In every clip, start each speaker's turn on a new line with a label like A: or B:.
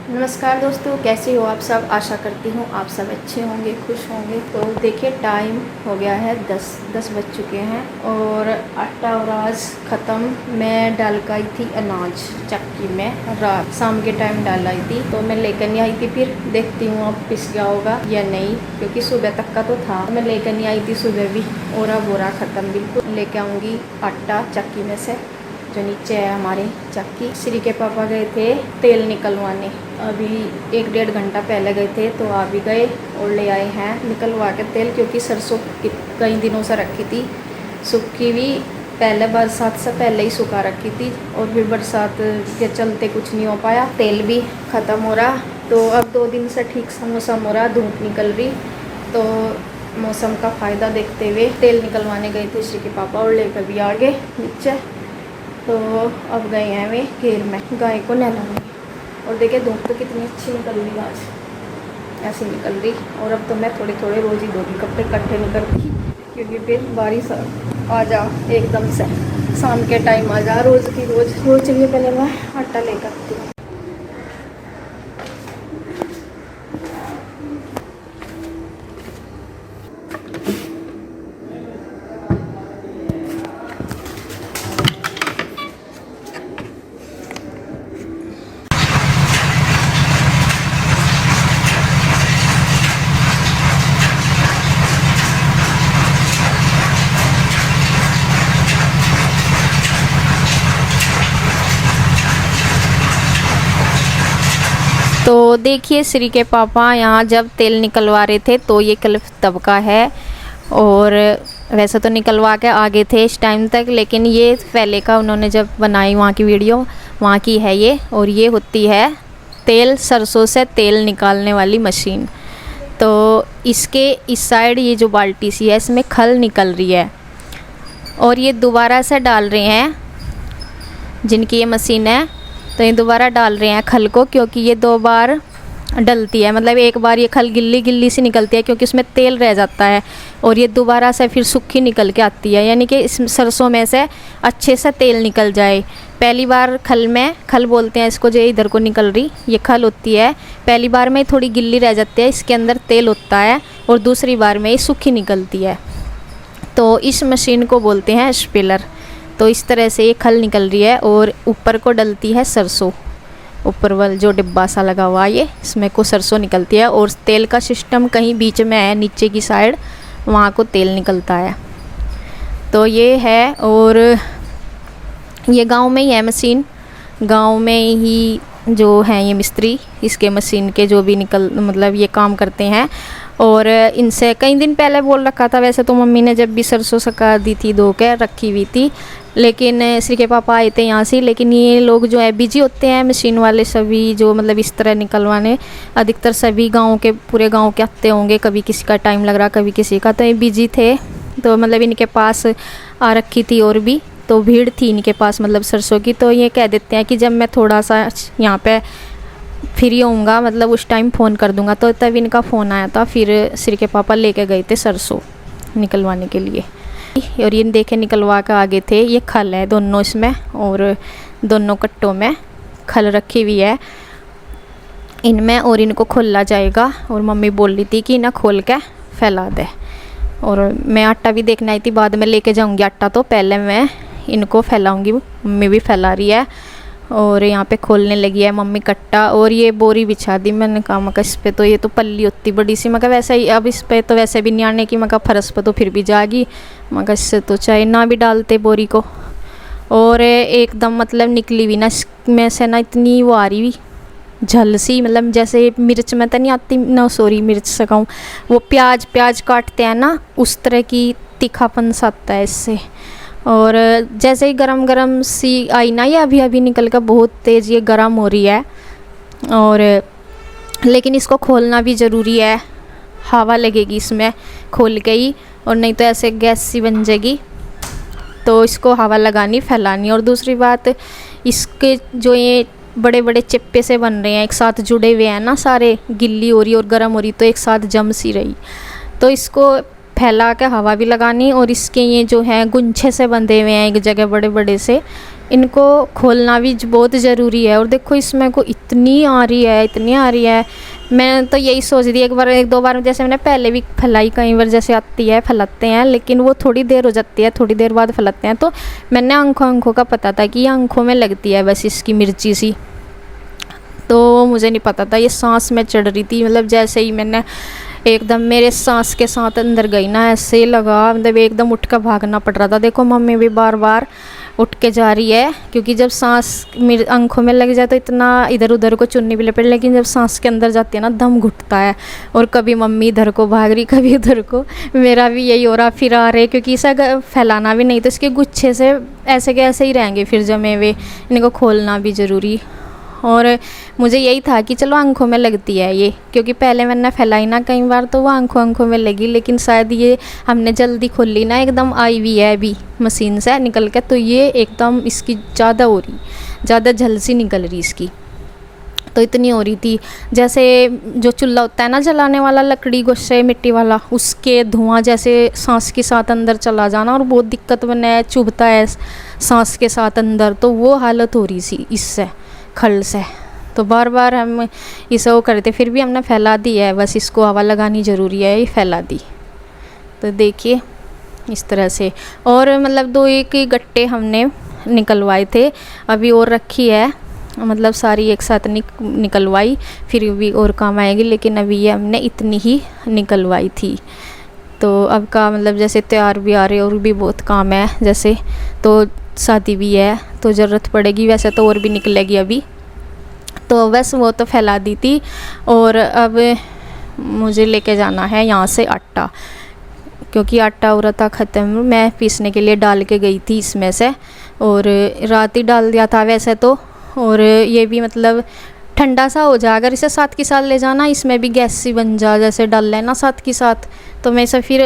A: नमस्कार दोस्तों, कैसे हो आप सब। आशा करती हूँ आप सब अच्छे होंगे, खुश होंगे। तो देखिए टाइम हो गया है 10 बज चुके हैं और आटा और आज ख़त्म। मैं डाल के आई थी अनाज चक्की में, रात शाम के टाइम डाल आई थी, तो मैं लेकर नहीं आई थी। फिर देखती हूँ अब पिस गया होगा या नहीं, क्योंकि सुबह तक का तो था। मैं लेकर नहीं आई थी सुबह भी, और अब बोरा ख़त्म। बिल्कुल लेके आऊँगी आटा चक्की में से, जो नीचे है हमारे चक्की। श्री के पापा गए थे तेल निकलवाने, अभी 1-1.5 घंटा पहले गए थे, तो आ भी गए और ले आए हैं निकलवा के तेल। क्योंकि सरसों कई दिनों से रखी थी सूखी भी, पहले बरसात से पहले ही सूखा रखी थी, और फिर बरसात के चलते कुछ नहीं हो पाया, तेल भी ख़त्म हो रहा। तो अब 2 दिन से ठीक सा मौसम हो रहा, धूप निकल रही, तो मौसम का फ़ायदा देखते हुए तेल निकलवाने गए थे श्री के पापा, और लेकर भी आ गए नीचे। तो अब गए हैं वे घेर में गाय को नहलाने। और देखिए धूप तो कितनी अच्छी निकल रही आज, ऐसी निकल रही। और अब तो मैं थोड़े थोड़े रोज़ ही 2 कपड़े इकट्ठे नहीं करती, क्योंकि फिर बारिश आ जा एकदम से, शाम के टाइम आ जा रोज़ की रोज़। चलिए पहले मैं आटा लेकर आती हूँ। तो देखिए श्री के पापा यहाँ जब तेल निकलवा रहे थे, तो ये क्लिप तब का है, और वैसे तो निकलवा के आगे थे इस टाइम तक, लेकिन ये पहले का उन्होंने जब बनाई वहाँ की वीडियो, वहाँ की है ये। और ये होती है तेल, सरसों से तेल निकालने वाली मशीन। तो इसके इस साइड ये जो बाल्टी सी है, इसमें खल निकल रही है, और ये दोबारा से डाल रहे हैं, जिनकी ये मशीन है, तो ये दोबारा डाल रहे हैं खल को, क्योंकि ये 2 बार डलती है। मतलब एक बार ये खल गिल्ली गिल्ली सी निकलती है, क्योंकि उसमें तेल रह जाता है, और ये दोबारा से फिर सूखी निकल के आती है, यानी कि इस सरसों में से अच्छे से तेल निकल जाए। पहली बार खल में, खल बोलते हैं इसको, जो इधर को निकल रही ये खल होती है, पहली बार में थोड़ी गिल्ली रह जाती है, इसके अंदर तेल होता है, और दूसरी बार में ये सूखी निकलती है। तो इस मशीन को बोलते हैं स्पेलर। तो इस तरह से ये खल निकल रही है, और ऊपर को डलती है सरसों, ऊपर वाला जो डिब्बा सा लगा हुआ है, ये इसमें को सरसों निकलती है। और तेल का सिस्टम कहीं बीच में है, नीचे की साइड, वहाँ को तेल निकलता है। तो ये है, और ये गांव में ही है मशीन, गांव में ही जो हैं ये मिस्त्री, इसके मशीन के जो भी मतलब ये काम करते हैं। और इनसे कई दिन पहले बोल रखा था, वैसे तो मम्मी ने जब भी सरसों सुखा दी थी, धो के रखी हुई थी, लेकिन श्री के पापा आए थे यहाँ से। लेकिन ये लोग जो है बिजी होते हैं, मशीन वाले सभी, जो मतलब इस तरह निकलवाने, अधिकतर सभी गाँव के, पूरे गाँव के आते होंगे, कभी किसी का टाइम लग रहा, कभी किसी का, तो ये बिजी थे। तो मतलब इनके पास आ रखी थी, और भी तो भीड़ थी इनके पास, मतलब सरसों की। तो ये कह देते हैं कि जब मैं थोड़ा सा यहाँ पे फ्री होऊंगा, मतलब उस टाइम फ़ोन कर दूंगा। तो तब इनका फ़ोन आया था, फिर श्री के पापा लेके गए थे सरसों निकलवाने के लिए। और ये देखे निकलवा के आगे थे। ये खल है दोनों इसमें, और दोनों कट्टों में खल रखी हुई है इनमें, और इनको खोला जाएगा। और मम्मी बोल रही थी कि इन्हें खोल के फैला दे। और मैं आटा भी देखने आई थी, बाद में लेके जाऊंगी आटा, तो पहले मैं इनको फैलाऊंगी। मम्मी भी फैला रही है, और यहाँ पे खोलने लगी है मम्मी कट्टा। और ये बोरी बिछा दी, मैंने कहा मका इस पे तो, ये तो पल्ली होती बड़ी सी, मका वैसे ही अब इस पे तो वैसे भी नहीं आने की, मका फरस पे तो फिर भी जाएगी, मका इससे तो चाहे ना भी डालते बोरी को। और एकदम मतलब निकली हुई ना इसमें से ना, इतनी वो आ रही हुई झल सी, मतलब जैसे मिर्च में तो नहीं आती ना, सॉरी मिर्च से कहूँ, वो प्याज काटते हैं ना, उस तरह की तीखापन सा आता है इससे। और जैसे ही गरम सी आई ना, ये अभी अभी निकल कर बहुत तेज़ ये गरम हो रही है। और लेकिन इसको खोलना भी ज़रूरी है, हवा लगेगी इसमें खोल के ही, और नहीं तो ऐसे गैस सी बन जाएगी। तो इसको हवा लगानी, फैलानी। और दूसरी बात, इसके जो ये बड़े बड़े चिप्पे से बन रहे हैं, एक साथ जुड़े हुए हैं ना सारे, गिल्ली हो रही और गर्म हो रही, तो एक साथ जम सी रही। तो इसको फैला के हवा भी लगानी, और इसके ये जो है गुंछे से बंधे हुए हैं एक जगह बड़े बड़े से, इनको खोलना भी बहुत ज़रूरी है। और देखो इसमें को इतनी आ रही है, इतनी आ रही है। मैं तो यही सोच रही एक बार, एक दो बार जैसे मैंने पहले भी फैलाई, कई बार जैसे आती है फैलाते हैं, लेकिन वो थोड़ी देर हो जाती है, थोड़ी देर बाद फैलाते हैं। तो मैंने आंखों का पता था कि ये आंखों में लगती है बस इसकी मिर्ची सी, तो मुझे नहीं पता था ये सांस में चढ़ रही थी। मतलब जैसे ही मैंने एकदम मेरे सांस के साथ अंदर गई ना, ऐसे लगा मतलब एकदम उठ कर भागना पड़ रहा था। देखो मम्मी भी बार बार उठ के जा रही है, क्योंकि जब सांस मेरी आंखों में लग जाए तो इतना इधर उधर को चुन्नी भी लपेट, लेकिन जब सांस के अंदर जाती है ना दम घुटता है। और कभी मम्मी इधर को भाग रही, कभी उधर को, मेरा भी यही हो रहा, फिर आ रहे, क्योंकि इसे फैलाना भी नहीं तो इसके गुच्छे से ऐसे के ऐसे ही रहेंगे फिर जमे हुए, इनको खोलना भी ज़रूरी। और मुझे यही था कि चलो आंखों में लगती है ये, क्योंकि पहले मैंने फैलाई ना कई बार तो वो आंखों में लगी, लेकिन शायद ये हमने जल्दी खोल ली ना, एकदम आई हुई है अभी मशीन से निकल के, तो ये एकदम इसकी ज़्यादा हो रही, ज़्यादा झलसी निकल रही इसकी, तो इतनी हो रही थी। जैसे जो चूल्हा होता है ना जलाने वाला लकड़ी गोश्ते मिट्टी वाला, उसके धुआं जैसे सांस के साथ अंदर चला जाना, और बहुत दिक्कत बने, चुभता है सांस के साथ अंदर, तो वो हालत हो रही थी इससे खल से। तो बार बार हम इसे वो करते, फिर भी हमने फैला दी है, बस इसको हवा लगानी ज़रूरी है, ये फैला दी। तो देखिए इस तरह से, और मतलब 2-1 गट्टे हमने निकलवाए थे, अभी और रखी है, मतलब सारी एक साथ निकलवाई, फिर भी और काम आएगी, लेकिन अभी ये हमने इतनी ही निकलवाई थी। तो अब का मतलब जैसे त्योहार भी आ रहे और भी बहुत काम है, जैसे तो शादी भी है तो ज़रूरत पड़ेगी, वैसे तो और भी निकलेगी अभी, तो बस वो तो फैला दी थी। और अब मुझे लेके जाना है यहाँ से आटा, क्योंकि आटा हो रहा था ख़त्म, मैं पीसने के लिए डाल के गई थी इसमें से, और रात ही डाल दिया था वैसे तो। और ये भी मतलब ठंडा सा हो जाए, अगर इसे साथ के साथ ले जाना, इसमें भी गैस सी बन जा, जैसे डाल लेना साथ के साथ, तो मैं इसे फिर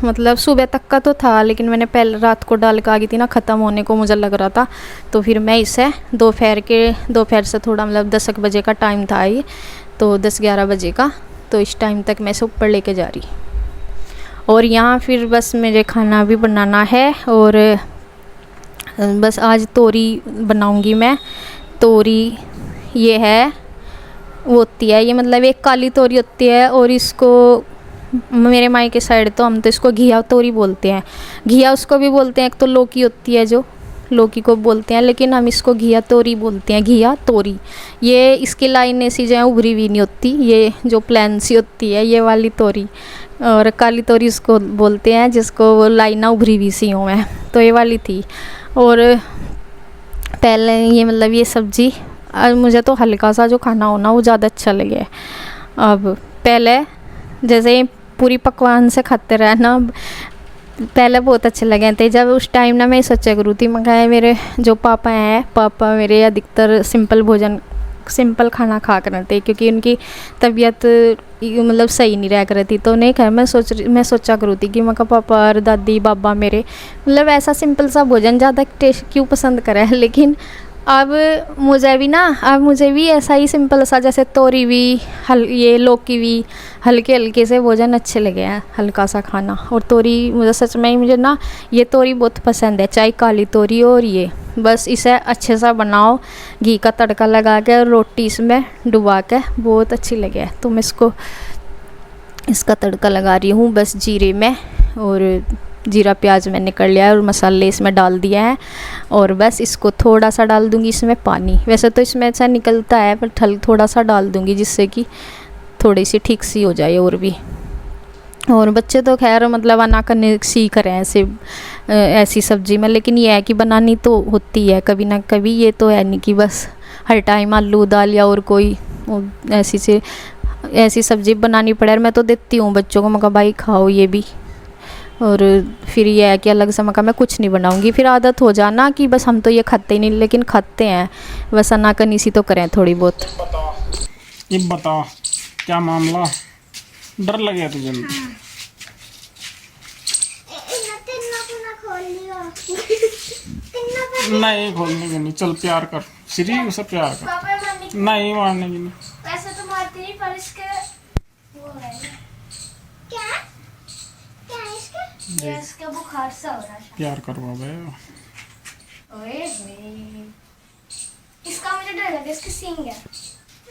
A: मतलब सुबह तक का तो था, लेकिन मैंने पहले रात को डाल के आ गई थी ना, ख़त्म होने को मुझे लग रहा था, तो फिर मैं इसे दोपहर से थोड़ा मतलब 10 बजे का टाइम था ये, तो 10-11 बजे का, तो इस टाइम तक मैं इसे ऊपर लेके जा रही। और यहाँ फिर बस मुझे खाना भी बनाना है, और बस आज तोरी बनाऊँगी मैं। तोरी ये है, वो होती है ये मतलब एक काली तोरी होती है, और इसको मेरे माई के साइड तो हम तो इसको घिया तोरी बोलते हैं, घिया उसको भी बोलते हैं, एक तो लौकी होती है जो लौकी को बोलते हैं, लेकिन हम इसको घिया तोरी बोलते हैं, घिया तोरी। ये इसकी लाइन ऐसी जो है उभरी हुई नहीं होती, ये जो प्लान सी होती है ये वाली तोरी, और काली तोरी उसको बोलते हैं जिसको वो लाइना उभरी हुई सी हो है, तो ये वाली थी। और पहले ये मतलब ये सब्ज़ी, मुझे तो हल्का सा जो खाना हो ना वो ज़्यादा अच्छा लगे। अब पहले जैसे पूरी पकवान से खाते रहे ना, पहले बहुत अच्छे लगे थे, जब उस टाइम ना मैं सोचा करूँ थी, मैं कहा मेरे जो पापा मेरे अधिकतर सिंपल खाना खा कर थे, क्योंकि उनकी तबीयत मतलब सही नहीं रह कर थी, तो नहीं खैर मैं सोचा करूँ थी कि मैं पापा और दादी बाबा मेरे मतलब ऐसा सिंपल सा भोजन ज़्यादा टेस्ट क्यों पसंद करें, लेकिन अब मुझे भी ऐसा ही सिंपल सा, जैसे तोरी भी ये लौकी भी हल्के हल्के से भोजन अच्छे लगे हैं, हल्का सा खाना। और तोरी मुझे सच में मुझे ना ये तोरी बहुत पसंद है, चाहे काली तोरी हो, और ये बस इसे अच्छे सा बनाओ, घी का तड़का लगा के रोटी इसमें डुबा के, बहुत अच्छी लगे। तो मैं इसका तड़का लगा रही हूँ बस जीरे में, और जीरा प्याज मैंने कर लिया है, और मसाले इसमें डाल दिया है, और बस इसको थोड़ा सा डाल दूँगी इसमें पानी, वैसे तो इसमें ऐसा निकलता है पर थोड़ा सा डाल दूँगी, जिससे कि थोड़ी सी ठीक सी हो जाए। और भी और बच्चे तो खैर मतलब आना करने सीख रहे हैं ऐसी सब्ज़ी में, लेकिन ये है कि बनानी तो होती है कभी ना कभी, ये तो है नहीं कि बस हर टाइम आलू दाल या और कोई ऐसी सब्ज़ी बनानी पड़े। मैं तो देती हूँ बच्चों को, मैं कहा भाई खाओ ये भी, और फिर ये है कि अलग से मैं कुछ नहीं बनाऊंगी, फिर आदत हो जाना कि बस हम तो ये खाते ही नहीं, लेकिन खाते हैं, बस अनाकनी सी तो करें थोड़ी बहुत।
B: ये बता क्या मामला, डर लगे तुझे? नहीं खोलने की नहीं, चल प्यार कर श्री, उसे प्यार कर, नहीं मारने की नहीं।
C: वैसे तो मारती नहीं, पर इसके वो है क्या इसके बुखार सा हो रहा है,
B: प्यार करो भाई।
C: ओए होए, इसका मुझे डर लगा, इसकी सींग है।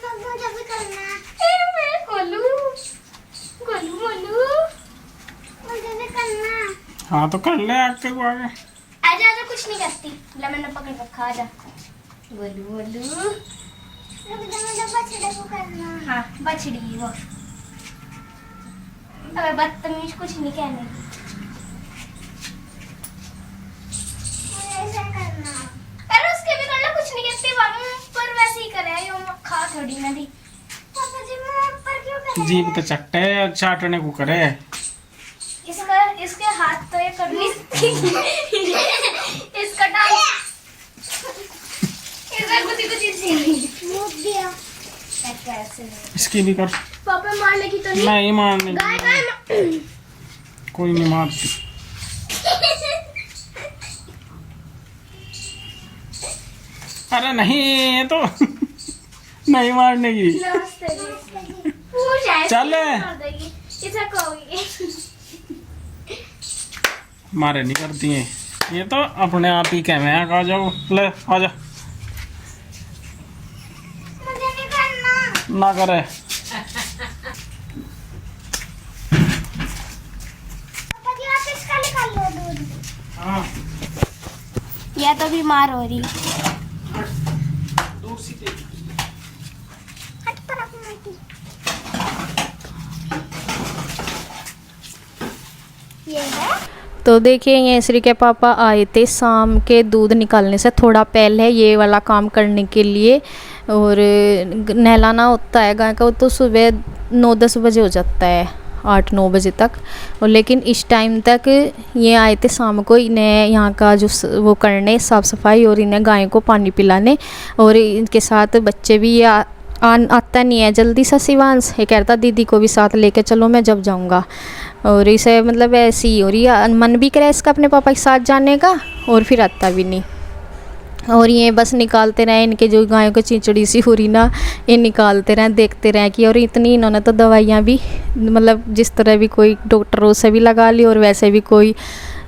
C: मुझे भी करना है। मैं गोलू गोलू गोलू, मुझे भी करना।
B: हाँ तो कर ले आगे को आगे।
C: आजा आजा, कुछ नहीं करती, ला मैंने पकड़ रखा, आजा गोलू गोलू। मुझे बछड़े को करना। हाँ बछड़ी वो। अबे बदतमीज, कुछ नहीं कहने की। ऐसा करना। अरे उसके भी कर लो, कुछ नहीं कहती बाबू, पर वैसे ही करे, यो खा थोड़ी ना दी। पापा जी मैं पर क्यों कर रहे हैं?
B: जीभ तो चट्टे चाटने को करे।
C: इसके हाथ तो ये करनी इसका डांस इसका कुछ मुझ दिया कैसे।
B: इसकी भी कर।
C: पापा मारने की तो
B: नहीं मारने
C: गाय
B: की।
C: गाय
B: कोई नहीं मारती। अरे नहीं, ये तो नहीं मारने की। चल।
C: इसे कहोगी
B: मारे नहीं करती है ये तो अपने आप ही कह में आ जाओ। ले आ जा।
C: मुझे नहीं करना।
B: ना करे।
C: पापा जी आप इसका निकाल लो दूध।
B: हाँ
C: यह तो बीमार हो रही।
B: दूर सी दे।
C: हट पर अपना ये है।
A: तो देखिए ये श्री के पापा आए थे शाम के दूध निकालने से थोड़ा पहले ये वाला काम करने के लिए, और नहलाना होता है गाय का, वो तो सुबह 9-10 बजे हो जाता है, 8-9 बजे तक। और लेकिन इस टाइम तक ये आए थे शाम को इन्हें यहाँ का जो वो करने साफ़ सफाई, और इन्हें गाय को पानी पिलाने, और इनके साथ बच्चे भी ये आता नहीं है जल्दी सा शिवांश। ये कहता दीदी को भी साथ लेके चलो मैं जब जाऊँगा, और इसे मतलब ऐसी ही हो रही है, मन भी करे इसका अपने पापा के साथ जाने का, और फिर आता भी नहीं। और ये बस निकालते रहे, इनके जो गायों को चिंचड़ी सी हो रही ना, ये निकालते रहे देखते रहे कि, और इतनी इन्होंने तो दवाइयाँ भी मतलब जिस तरह भी कोई डॉक्टरों से भी लगा ली, और वैसे भी कोई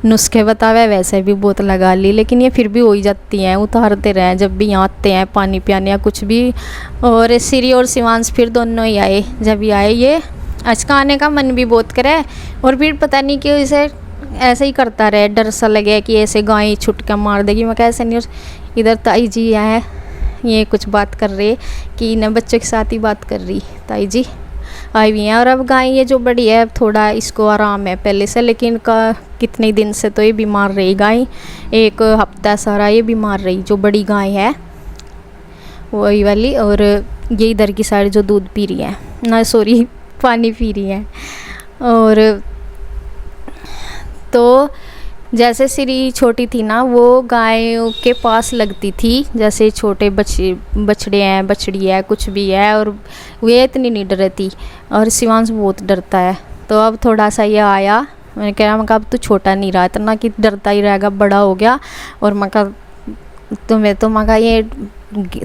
A: नुस्खे बतावे वैसे भी बहुत लगा ली, लेकिन ये फिर भी हो ही जाती हैं। उतारते रहे जब भी यहाँ आते हैं पानी पियाने या कुछ भी। और श्री और शिवांश फिर दोनों ही आए, जब भी आए ये आज का आने का मन भी बहुत करे, और फिर पता नहीं क्यों इसे ऐसे ही करता रहे, डर सा लगे कि ऐसे गाय छुटका मार देगी। मैं कैसे नहीं, इधर ताई जी है, ये कुछ बात कर रहे कि इन्हें बच्चों के साथ ही बात कर रही, ताई जी आई हुई हैं। और अब गाय ये जो बड़ी है थोड़ा इसको आराम है पहले से, लेकिन कितने दिन से तो ये बीमार रही गाय, 1 हफ्ता सारा ये बीमार रही, जो बड़ी गाय है वही वाली। और ये इधर की साइड जो दूध पी रही है ना, सॉरी पानी पी रही है। और तो जैसे श्री छोटी थी ना, वो गायों के पास लगती थी, जैसे छोटे बछड़े हैं बछड़ी है कुछ भी है, और वे इतनी नहीं डरती, और शिवांश बहुत डरता है। तो अब थोड़ा सा ये आया, मैंने कहा अब तू छोटा नहीं रहा इतना कि डरता ही रहेगा, बड़ा हो गया। और मैं कहा तुम्हें तो मगा ये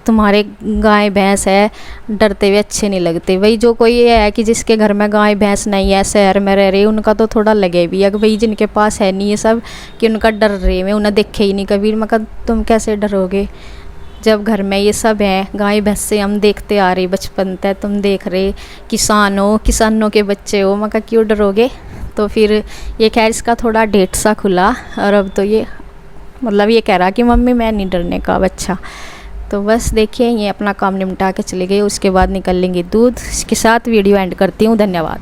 A: तुम्हारे गाय भैंस है डरते हुए अच्छे नहीं लगते। वही जो कोई ये है कि जिसके घर में गाय भैंस नहीं है, शहर में रह रहे, उनका तो थोड़ा लगे भी है। वही जिनके पास है नहीं ये सब कि उनका डर रहे में, उन्हें देखे ही नहीं कभी। मैं कहा तुम कैसे डरोगे जब घर में ये सब है, गाय भैंस से हम देखते आ रहे बचपन तक, तुम देख रहे किसानों के बच्चे हो। मैं कहा क्यों डरोगे। तो फिर ये खैर इसका थोड़ा डेट सा खुला, और अब तो ये मतलब ये कह रहा कि मम्मी मैं नहीं डरने का बच्चा। तो बस देखिए ये अपना काम निपटा के चले गए, उसके बाद निकल लेंगे दूध। इसके साथ वीडियो एंड करती हूँ, धन्यवाद।